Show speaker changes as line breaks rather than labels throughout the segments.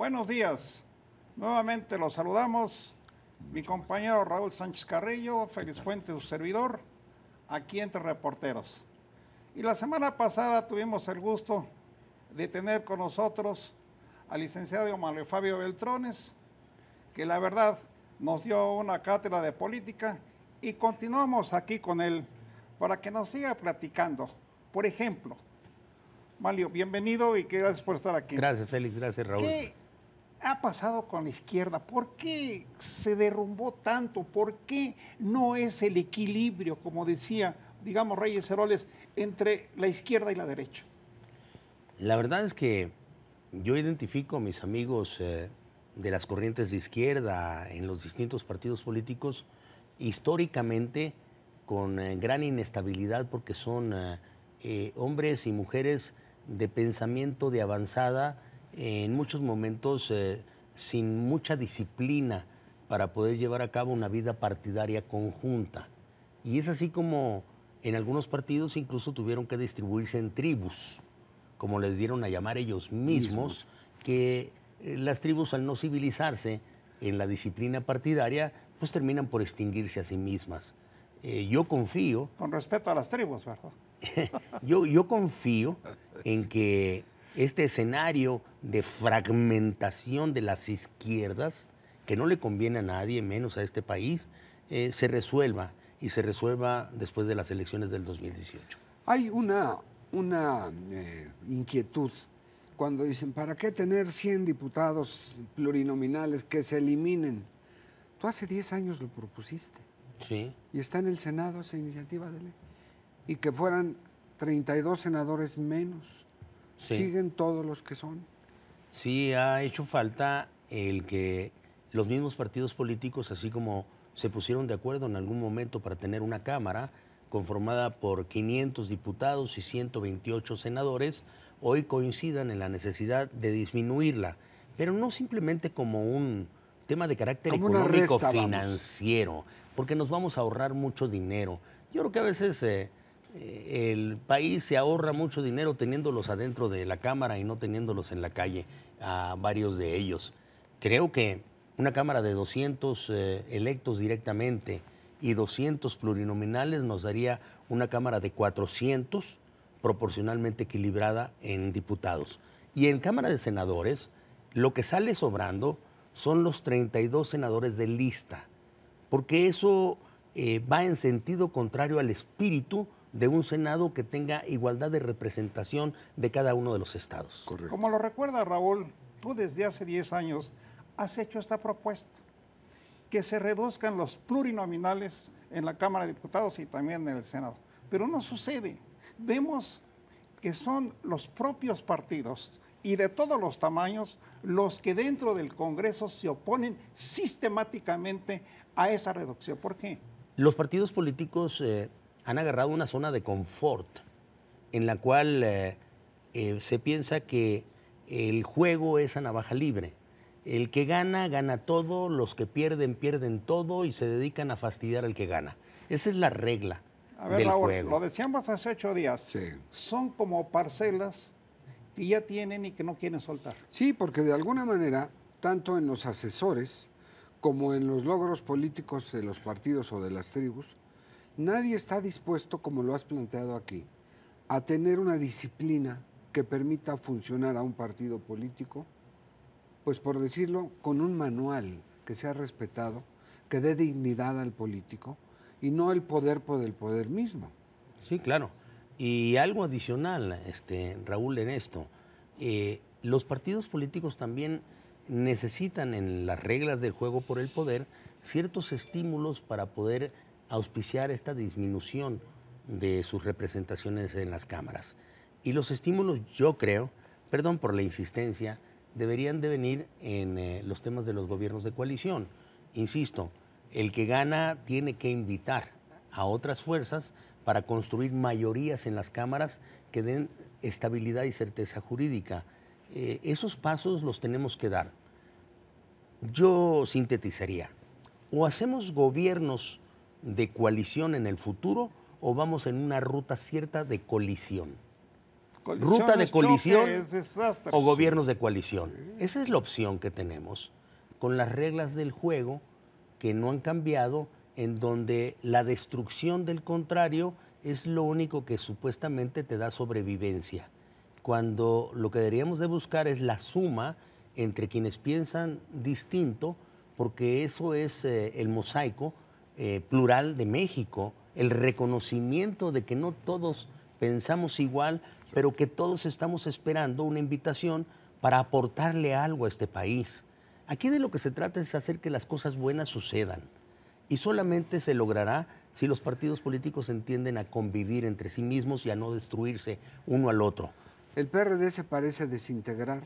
Buenos días. Nuevamente los saludamos. Mi compañero Raúl Sánchez Carrillo, Félix Fuentes, su servidor, aquí entre reporteros. Y la semana pasada tuvimos el gusto de tener con nosotros al licenciado Manuel Fabio Beltrones, que la verdad nos dio una cátedra de política y continuamos aquí con él para que nos siga platicando. Por ejemplo, Mario, bienvenido y gracias por estar aquí.
Gracias, Félix. Gracias, Raúl.
¿Qué ha pasado con la izquierda? ¿Por qué se derrumbó tanto? ¿Por qué no es el equilibrio, como decía, digamos, Reyes Heroles, entre la izquierda y la derecha?
La verdad es que yo identifico a mis amigos de las corrientes de izquierda en los distintos partidos políticos históricamente con gran inestabilidad porque son hombres y mujeres de pensamiento de avanzada, en muchos momentos sin mucha disciplina para poder llevar a cabo una vida partidaria conjunta. Y es así como en algunos partidos incluso tuvieron que distribuirse en tribus, como les dieron a llamar ellos mismos. Que las tribus, al no civilizarse en la disciplina partidaria, pues terminan por extinguirse a sí mismas. Yo confío...
Con respeto a las tribus, ¿verdad?
yo confío en que este escenario de fragmentación de las izquierdas, que no le conviene a nadie, menos a este país, se resuelva y se resuelva después de las elecciones del 2018.
Hay una inquietud cuando dicen, ¿para qué tener 100 diputados plurinominales que se eliminen? Tú hace 10 años lo propusiste.
Sí.
Y está en el Senado esa iniciativa de ley. Y que fueran 32 senadores menos.
Sí.
Siguen todos los que son.
Sí, ha hecho falta el que los mismos partidos políticos, así como se pusieron de acuerdo en algún momento para tener una Cámara conformada por 500 diputados y 128 senadores, hoy coincidan en la necesidad de disminuirla, pero no simplemente como un tema de carácter
como
económico financiero, porque nos vamos a ahorrar mucho dinero. Yo creo que a veces el país se ahorra mucho dinero teniéndolos adentro de la Cámara y no teniéndolos en la calle, a varios de ellos. Creo que una Cámara de 200 electos directamente y 200 plurinominales nos daría una Cámara de 400 proporcionalmente equilibrada en diputados. Y en Cámara de Senadores, lo que sale sobrando son los 32 senadores de lista, porque eso va en sentido contrario al espíritu de un Senado que tenga igualdad de representación de cada uno de los estados.
Correcto.
Como lo recuerda Raúl, tú desde hace 10 años has hecho esta propuesta, que se reduzcan los plurinominales en la Cámara de Diputados y también en el Senado. Pero no sucede. Vemos que son los propios partidos y de todos los tamaños los que dentro del Congreso se oponen sistemáticamente a esa reducción. ¿Por qué?
Los partidos políticos han agarrado una zona de confort en la cual se piensa que el juego es a navaja libre. El que gana, gana todo, los que pierden, pierden todo y se dedican a fastidiar al que gana. Esa es la regla del
Raúl,
juego.
Lo decíamos hace 8 días,
Sí.
son como parcelas que ya tienen y que no quieren soltar.
Sí, porque de alguna manera, tanto en los asesores como en los logros políticos de los partidos o de las tribus, nadie está dispuesto, como lo has planteado aquí, a tener una disciplina que permita funcionar a un partido político, pues por decirlo, con un manual que sea respetado, que dé dignidad al político y no el poder por el poder mismo.
Sí, claro. Y algo adicional, Raúl, en esto. Los partidos políticos también necesitan en las reglas del juego por el poder ciertos estímulos para poder auspiciar esta disminución de sus representaciones en las cámaras. Y los estímulos, yo creo, perdón por la insistencia, deberían de venir en los temas de los gobiernos de coalición. Insisto, el que gana tiene que invitar a otras fuerzas para construir mayorías en las cámaras que den estabilidad y certeza jurídica. Esos pasos los tenemos que dar. Yo sintetizaría, o hacemos gobiernos de coalición en el futuro o vamos en una ruta cierta de colisión. ruta de colisión
choques, desastres.
o gobiernos de coalición. Esa es la opción que tenemos con las reglas del juego que no han cambiado, en donde la destrucción del contrario es lo único que supuestamente te da sobrevivencia, cuando lo que deberíamos de buscar es la suma entre quienes piensan distinto, porque eso es el mosaico plural de México, el reconocimiento de que no todos pensamos igual, pero que todos estamos esperando una invitación para aportarle algo a este país. Aquí de lo que se trata es hacer que las cosas buenas sucedan, y solamente se logrará si los partidos políticos entienden a convivir entre sí mismos y a no destruirse uno al otro.
El PRD se parece desintegrar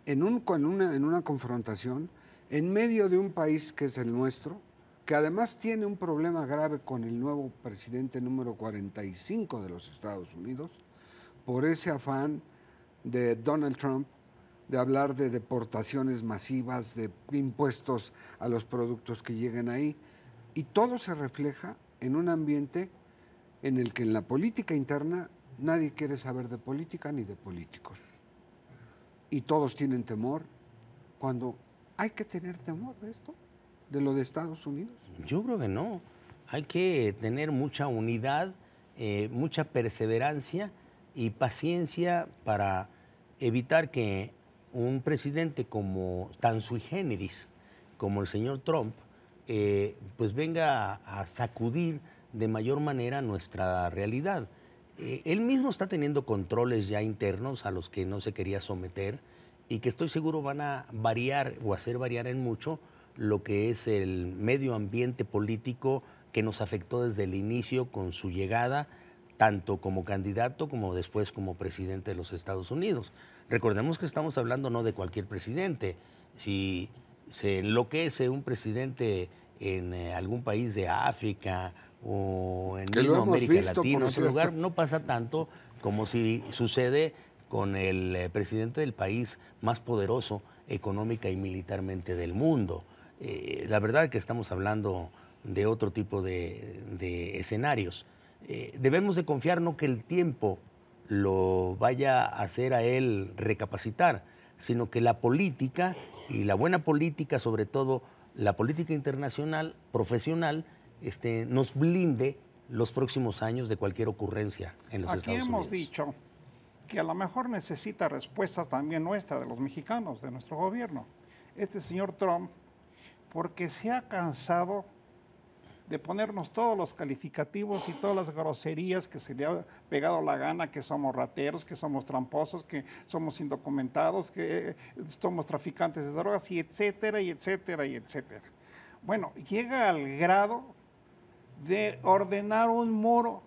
en una confrontación en medio de un país que es el nuestro, que además tiene un problema grave con el nuevo presidente número 45 de los Estados Unidos, por ese afán de Donald Trump de hablar de deportaciones masivas, de impuestos a los productos que lleguen ahí, y todo se refleja en un ambiente en el que en la política interna nadie quiere saber de política ni de políticos. Y todos tienen temor, cuando hay que tener temor de esto, de lo de Estados Unidos.
Yo creo que no. Hay que tener mucha unidad, mucha perseverancia y paciencia para evitar que un presidente como tan sui generis como el señor Trump pues venga a sacudir de mayor manera nuestra realidad. Él mismo está teniendo controles ya internos a los que no se quería someter y que estoy seguro van a variar o hacer variar en mucho lo que es el medio ambiente político que nos afectó desde el inicio con su llegada, tanto como candidato como después como presidente de los Estados Unidos. Recordemos que estamos hablando no de cualquier presidente. Si se enloquece un presidente en algún país de África o en mismo América Latina, en otro lugar, no pasa tanto como si sucede con el presidente del país más poderoso económica y militarmente del mundo. La verdad es que estamos hablando de otro tipo de escenarios. Debemos de confiar no que el tiempo lo vaya a hacer a él recapacitar, sino que la política y la buena política, sobre todo la política internacional, profesional, nos blinde los próximos años de cualquier ocurrencia en los Estados Unidos.
Aquí hemos dicho que a lo mejor necesita respuestas también nuestras, de los mexicanos, de nuestro gobierno. Este señor Trump, porque se ha cansado de ponernos todos los calificativos y todas las groserías que se le ha pegado la gana, que somos rateros, que somos tramposos, que somos indocumentados, que somos traficantes de drogas, y etcétera, y etcétera, y etcétera. Bueno, llega al grado de ordenar un muro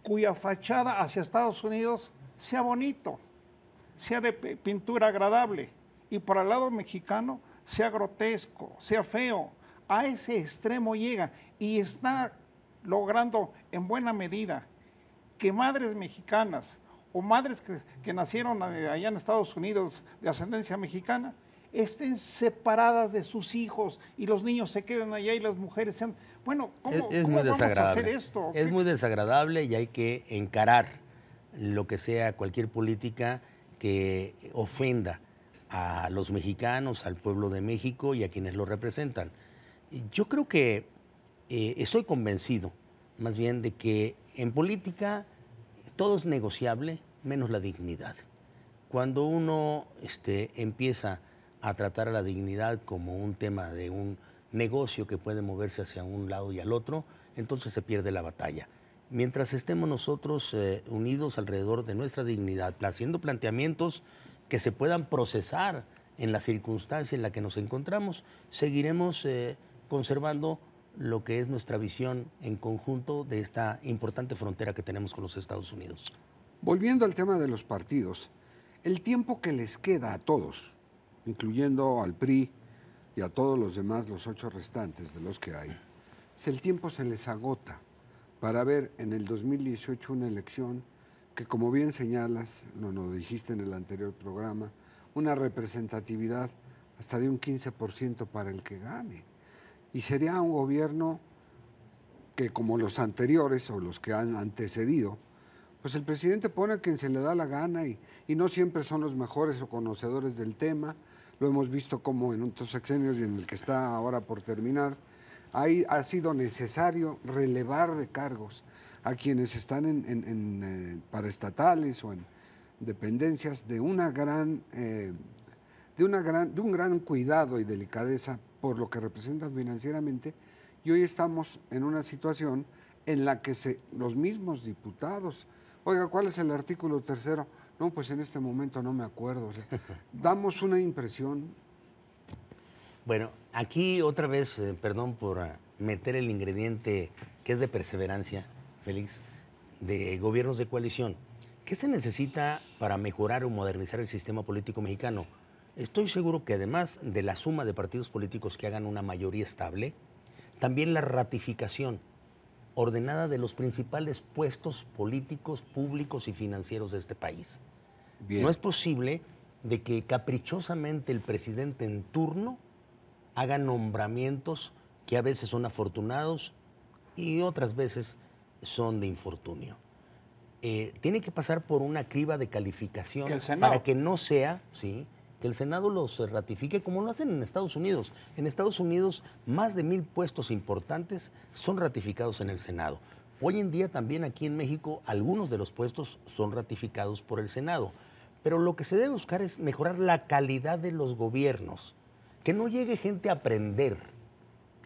cuya fachada hacia Estados Unidos sea bonito, sea de pintura agradable, y por el lado mexicano sea grotesco, sea feo. A ese extremo llega y está logrando en buena medida que madres mexicanas o madres que nacieron allá en Estados Unidos de ascendencia mexicana estén separadas de sus hijos y los niños se queden allá y las mujeres sean... Bueno, ¿cómo vamos a hacer esto?
Es muy desagradable y hay que encarar lo que sea cualquier política que ofenda a los mexicanos, al pueblo de México y a quienes lo representan. Yo creo que estoy convencido, más bien, de que en política todo es negociable, menos la dignidad. Cuando uno empieza a tratar a la dignidad como un tema de un negocio que puede moverse hacia un lado y al otro, entonces se pierde la batalla. Mientras estemos nosotros unidos alrededor de nuestra dignidad, haciendo planteamientos que se puedan procesar en la circunstancia en la que nos encontramos, seguiremos conservando lo que es nuestra visión en conjunto de esta importante frontera que tenemos con los Estados Unidos.
Volviendo al tema de los partidos, el tiempo que les queda a todos, incluyendo al PRI y a todos los demás, los 8 restantes de los que hay, si el tiempo se les agota para ver en el 2018 una elección que, como bien señalas, lo dijiste en el anterior programa, una representatividad hasta de un 15% para el que gane. Y sería un gobierno que, como los anteriores o los que han antecedido, pues el presidente pone a quien se le da la gana y no siempre son los mejores o conocedores del tema. Lo hemos visto como en otros sexenios y en el que está ahora por terminar. Ahí ha sido necesario relevar de cargos a quienes están en paraestatales o en dependencias de un gran cuidado y delicadeza por lo que representan financieramente, y hoy estamos en una situación en la que los mismos diputados, oiga, ¿cuál es el artículo 3? No, pues en este momento no me acuerdo. O sea, damos una impresión.
Bueno, aquí otra vez, perdón por meter el ingrediente que es de perseverancia, Félix, de gobiernos de coalición. ¿Qué se necesita para mejorar o modernizar el sistema político mexicano? Estoy seguro que además de la suma de partidos políticos que hagan una mayoría estable, también la ratificación ordenada de los principales puestos políticos, públicos y financieros de este país.
Bien.
No es posible de que caprichosamente el presidente en turno haga nombramientos que a veces son afortunados y otras veces son de infortunio. Tiene que pasar por una criba de calificación para que no sea, ¿sí?, que el Senado los ratifique como lo hacen en Estados Unidos. En Estados Unidos, más de 1000 puestos importantes son ratificados en el Senado. Hoy en día también aquí en México, algunos de los puestos son ratificados por el Senado. Pero lo que se debe buscar es mejorar la calidad de los gobiernos, que no llegue gente a aprender.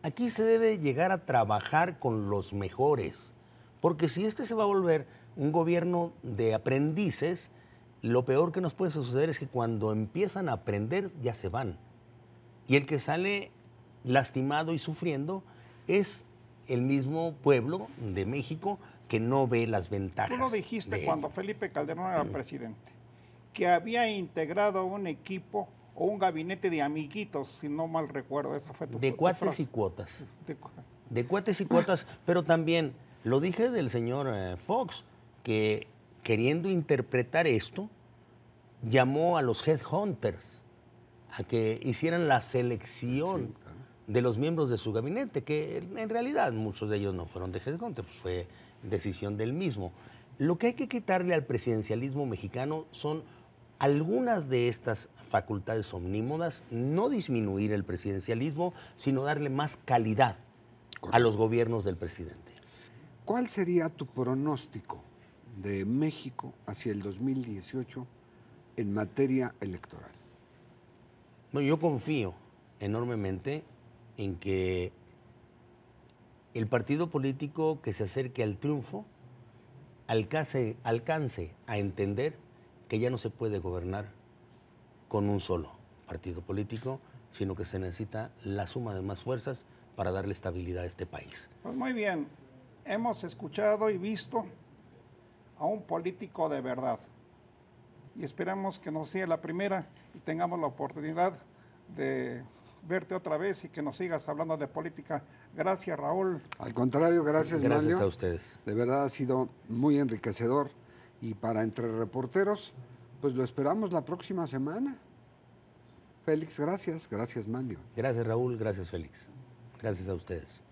Aquí se debe llegar a trabajar con los mejores, porque si este se va a volver un gobierno de aprendices, lo peor que nos puede suceder es que cuando empiezan a aprender ya se van. Y el que sale lastimado y sufriendo es el mismo pueblo de México que no ve las ventajas.
Tú lo dijiste cuando Felipe Calderón era presidente, que había integrado un equipo o un gabinete de amiguitos, si no mal recuerdo. Esa fue tu
cuates
frase.
y cuotas. De cuates y cuotas, pero también lo dije del señor Fox, que queriendo interpretar esto, llamó a los headhunters a que hicieran la selección de los miembros de su gabinete, que en realidad muchos de ellos no fueron de headhunter, pues fue decisión del mismo. Lo que hay que quitarle al presidencialismo mexicano son algunas de estas facultades omnímodas, no disminuir el presidencialismo, sino darle más calidad a los gobiernos del presidente.
¿Cuál sería tu pronóstico de México hacia el 2018 en materia electoral?
Bueno, yo confío enormemente en que el partido político que se acerque al triunfo alcance a entender que ya no se puede gobernar con un solo partido político, sino que se necesita la suma de más fuerzas para darle estabilidad a este país.
Pues muy bien, hemos escuchado y visto a un político de verdad. Y esperamos que nos sea la primera y tengamos la oportunidad de verte otra vez y que nos sigas hablando de política. Gracias, Raúl.
Al contrario, gracias,
Gracias
Manlio.
a ustedes.
De verdad ha sido muy enriquecedor. Y para Entre Reporteros, pues lo esperamos la próxima semana. Félix, gracias. Gracias, Manlio.
Gracias, Raúl. Gracias, Félix. Gracias a ustedes.